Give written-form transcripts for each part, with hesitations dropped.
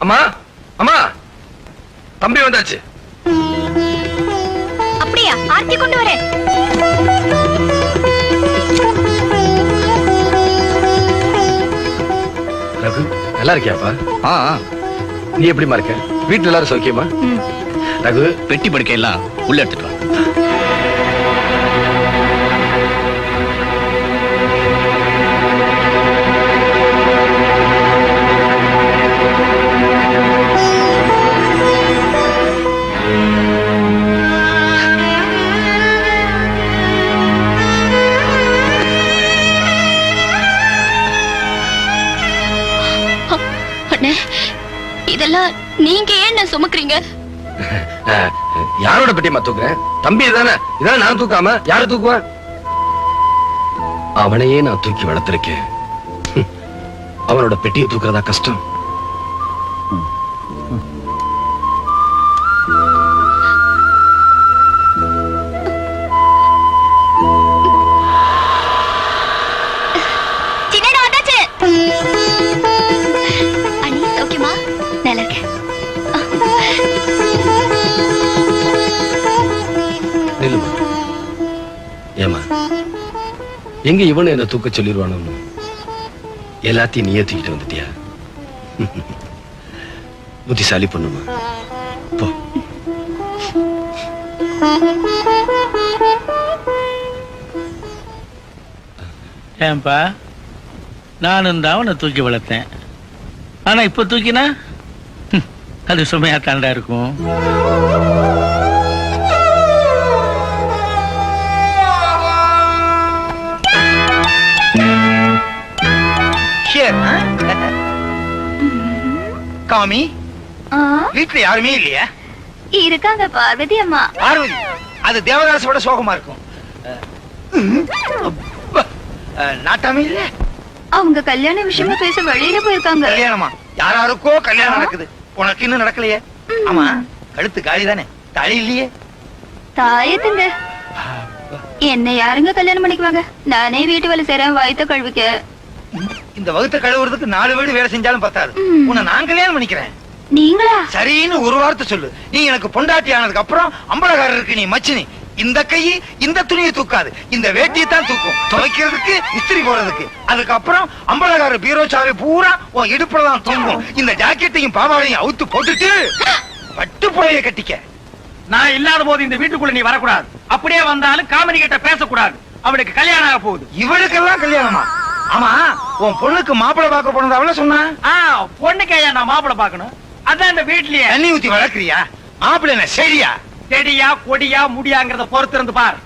அம்மா அம்மா, தம்பி வந்தாச்சு. அப்படியா? ஆர்த்தி கொண்டு வரேன். ரகு, நல்லா இருக்கியாப்பா? நீ எப்படிமா இருக்க? வீட்டுல எல்லாரும் சௌக்கியமா? ரகு, பெட்டி படுக்கை எல்லாம் உள்ள எடுத்துட்டு வா. இதெல்லாம் நீங்க ஏன் சுமக்குறீங்க? யாரோட பெட்டியம்மா தூக்குறேன்? தம்பி தானே. இதான் நான் தூக்காம யாரு தூக்குவா? அவனையே நான் தூக்கி வளர்த்திருக்கேன். அவனோட பெட்டியை தூக்குறதா கஷ்டம்? ஏமா, எங்க இவனு என்ன தூக்க சொல்லிடுவானு எல்லாத்தையும் நீயே தூக்கிட்டு வந்துட்டியா? புத்திசாலி பொண்ணுமா, போ. ஏன்பா, நானும் தான் அவனை தூக்கி வளர்த்தேன். ஆனா இப்ப தூக்கினா அது சுமையா தாண்டா இருக்கும். காமி, வீட்டுல யாருமே இல்லையா? இருக்காங்க பார்வதி அம்மா. பார்வதி, அது தேவதாசோட சோகமா இருக்கும். நாட்டாமே இல்ல, அவங்க கல்யாண விஷயமா பேச வெளியில போயிருக்காங்க. கல்யாணமா? யாராருக்கோ கல்யாணம் நடக்குது, உனக்கு இன்னும் நடக்கலையே? ஆமா, கழுத்து காலி தானே, தாலி இல்லையே? தாயத்துங்க. என்ன யாருங்க கல்யாணம் பண்ணிக்குவாங்க? நானே வீட்டு வேலை செய்றேன், வயித்த கழுவிக்க. இந்த வகுத்த கழுவுறதுக்கு 4 வீடு வேலை செஞ்சாலும் பத்தாது. உன்னை நான் கல்யாணம் பண்ணிக்கிறேன். நீங்களா? சரின்னு ஒரு வார்த்தை சொல்லு. நீ எனக்கு பொண்டாட்டி ஆனதுக்கு அப்புறம் அம்பலகாரருக்கு நீ மச்சினி. இந்த கை இந்த துணியை தூக்காது, இந்த வேட்டியை தான் தூக்கும். துவைக்கிறதுக்கு, இஸ்திரி போடுறதுக்கு. அதுக்கப்புறம் அம்பலகாரர் பீரோ சாவி பூரா உன் இடுப்புல தான் தூங்கும். இந்த ஜாக்கெட்டையும் பாவாடையும் அவுத்து போட்டுட்டு பட்டு புடவையை கட்டிக்க. நான் இல்லாத போது இந்த வீட்டுக்குள்ள நீ வரக்கூடாது. அப்படியே வந்தாலும் காமெடி கிட்ட பேசக்கூடாது. அவளுக்கு கல்யாணம் ஆக போகுது. இவளுக்கெல்லாம் கல்யாணமா? ஆமா, உன் பொண்ணுக்கு மாப்பிள்ளை பார்க்க போனது அவள சொன்னா? பொண்ணுக்கு நான் மாப்பிள்ளை பார்க்கணும். அதான் இந்த வீட்லயே தண்ணி ஊத்தி வளர்க்கிறியா? மாப்பிள்ளை என்ன செடியா? செடியா கொடியா முடியாங்கிறத பொறுத்து இருந்து பார்.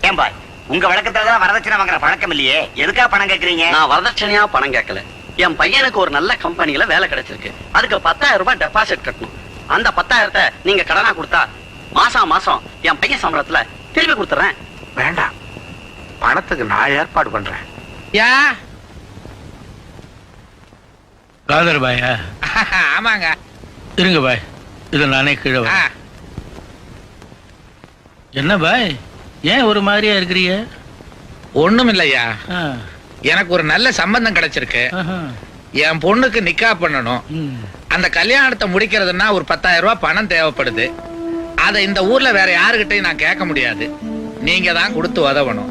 ஏன்பா, உங்க வழக்கத்தான் வரதட்சணை வாங்குற பழக்கம் இல்லையே, எதுக்கா பணம் கேக்குறீங்க? நான் வரதட்சணையா பணம் கேட்கல. என் பையனுக்கு ஒரு நல்ல கம்பெனில வேலை கிடைச்சிருக்கு. அதுக்கு 10,000 ரூபாய் டெபாசிட் கட்டணும். அந்த 10,000 நீங்க கடனா கொடுத்தா மாசம் மாசம் என் பையன் சம்பளத்துல திருப்பி கொடுத்துறேன். வேண்டாம், பணத்துக்கு நான் ஏற்பாடு பண்றேன். காதர் பாயா? ஆமாங்க. இருங்க பாய், இத நானே கீழே வர. என்ன பாய், ஏன் ஒரு மாதிரியா இருக்கிறீங்க? ஒண்ணும் இல்லையா, எனக்கு ஒரு நல்ல சம்பந்தம் கிடைச்சிருக்கு. என் பொண்ணுக்கு நிக்கா பண்ணணும். அந்த கல்யாணத்தை முடிக்கிறதுனா ஒரு 10,000 ரூபாய் பணம் தேவைப்படுது. அதை இந்த ஊர்ல வேற யாருகிட்டையும் நான் கேட்க முடியாது. நீங்க தான் கொடுத்து உதவணும்.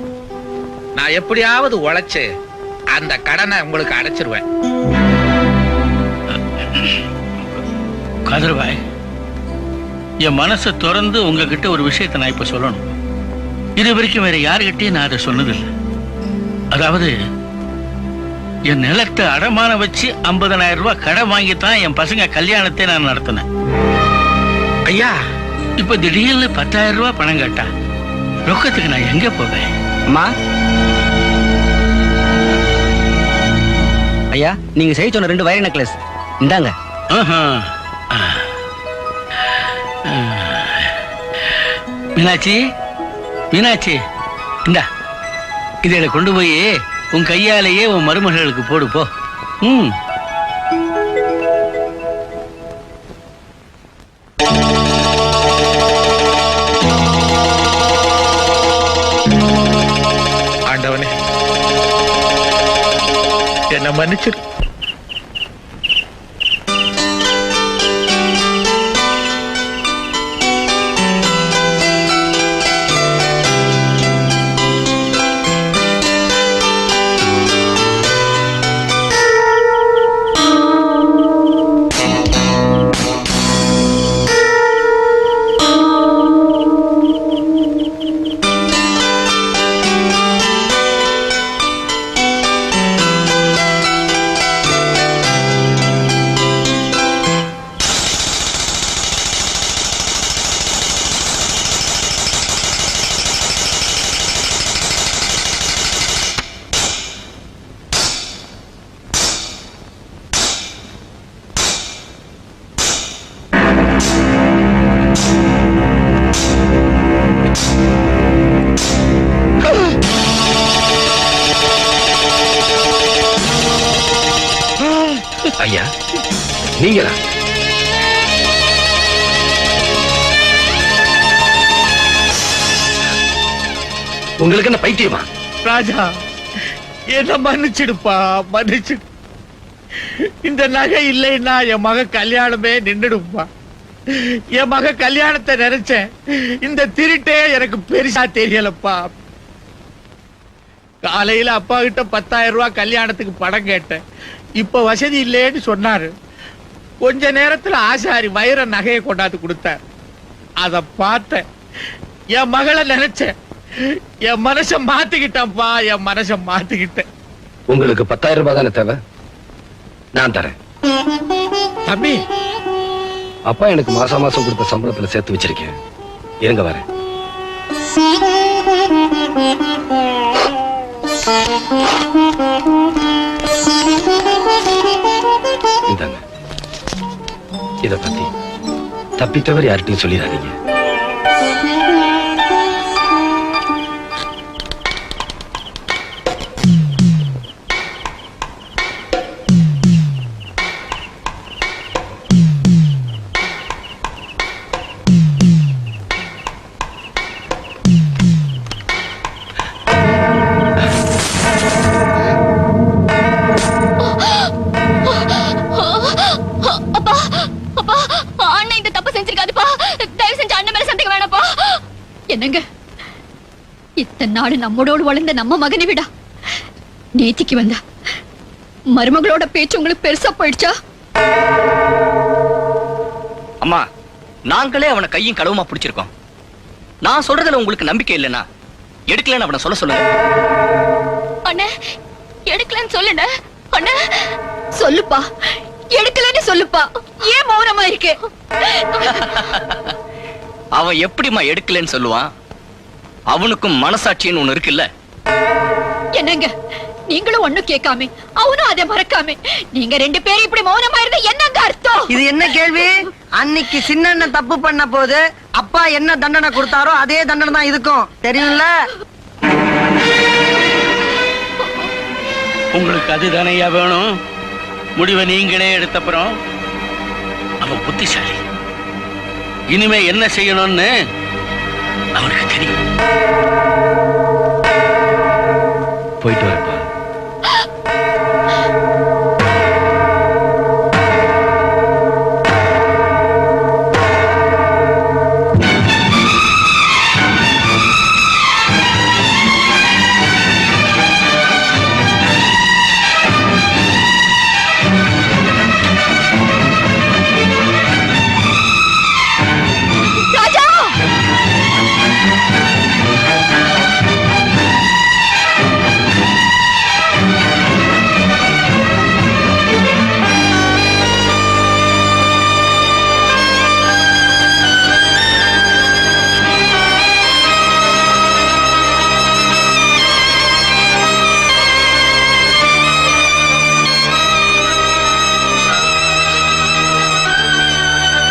நான் எப்படியாவது உழைச்சு அந்த கடனை உங்களுக்கு அடைச்சிருவேன். காதர் என் மனசை திறந்து உங்ககிட்ட ஒரு விஷயத்தை நான் இப்ப சொல்லணும். இது வரைக்கும் வேற யாருகிட்டையும் நான் அதை சொன்னதில்லை. அதாவது என் நிலத்தை அடமான வச்சு 50,000 ரூபாய் கடன் வாங்கித்தான் என் பசங்க கல்யாணத்தை நான் நடத்தினேன். ஐயா, இப்ப திடீர்னு 10,000 ரூபாய் பணம் கேட்டா ரொக்கத்துக்கு நான் எங்க போவேன்? அம்மா, ஐயா, நீங்க செய்ய சொன்ன 2 வயர் நெக்லஸ் இந்தாங்க. மீனாட்சி, மீனாட்சி, இந்தா இதை கொண்டு போய் உன் கையாலேயே உன் மருமகளுக்கு போடு போ. ஆண்டவனே, என்ன மன்னிச்சிரு. ஐயா நீங்களா? உங்களுக்கு என்ன பைத்தியமா? ராஜா, என்ன மன்னிச்சிடுப்பா, மன்னிச்சிடு. இந்த நகை இல்லைன்னா என் மக கல்யாணமே நின்னுடுப்பா. என் மக கல்யாணத்தை நினைச்சேன், இந்த திருட்டே எனக்கு பெருசா தெரியலப்பா. காலையில அப்பா கிட்ட 10,000 ரூபாய் கல்யாணத்துக்கு பணம் கேட்டேன். இப்ப வசதி இல்லைன்னு சொன்னாரு. கொஞ்ச நேரத்துல ஆசாரி வைர நகையை கொண்டாந்து கொடுத்தார். அத பார்த்தேன், என் மகளை நினைச்சேன், என் மனச மாத்திக்கிட்டேன்ப்பா, என் மனச மாத்திக்கிட்டேன். உங்களுக்கு 10,000 ரூபாய் தானே தேவை? நான் தரேன். தம்பி, அப்பா எனக்கு மாசம் மாசம் கொடுத்த சம்பளத்துல சேர்த்து வச்சிருக்கேன். இருங்க வரேன். இந்தாங்க. இத பத்தி தப்பித்தவர் யார்கிட்டயும் சொல்லிடாதீங்க. என்னங்க, இத்தனை நாடு நம்மளோடு வளர்ந்த நம்ம மகனை விடா நேத்திக்கு வந்தா மருமகளோட பேச்சு உங்களுக்கு பெருசா போயிடுச்சா? அம்மா, நாங்களே அவனை கையும் களவுமா பிடிச்சிருக்கோம். நான் சொல்றதுல உங்களுக்கு நம்பிக்கை இல்லைன்னா எடுக்கலன்னு அவனை சொல்ல சொல்லுங்க. அண்ணே, எடுக்கலன்னு சொல்லுண்ணே. அண்ணே சொல்லுப்பா, எடுக்கலன்னு சொல்லுப்பா. ஏன் மௌனமா இருக்கு? அவன் எப்படிமா எடுக்கலன்னு சொல்லுவான்? அவனுக்கும் மனசாட்சின்னு ஒண்ணு இருக்குல்ல. என்னங்க, நீங்களும் ஒண்ணும் கேட்காம அவனும் அதை மறக்காம நீங்க 2 பேரும் இப்படி மௌனமா இருந்தா என்னங்க அர்த்தம்? இது என்ன கேள்வி? அன்னைக்கு சின்ன தப்பு பண்ண போது அப்பா என்ன தண்டனை கொடுத்தாரோ அதே தண்டனை தான் இதுக்கும், தெரியும்ல? உங்களுக்கு அதுதானையா வேணும்? முடிவை நீங்களே எடுத்தப்புறம் அவன் புத்திசாலி. இனிமே என்ன செய்யணும்னு அவனுக்கு தெரியும். போயிட்டு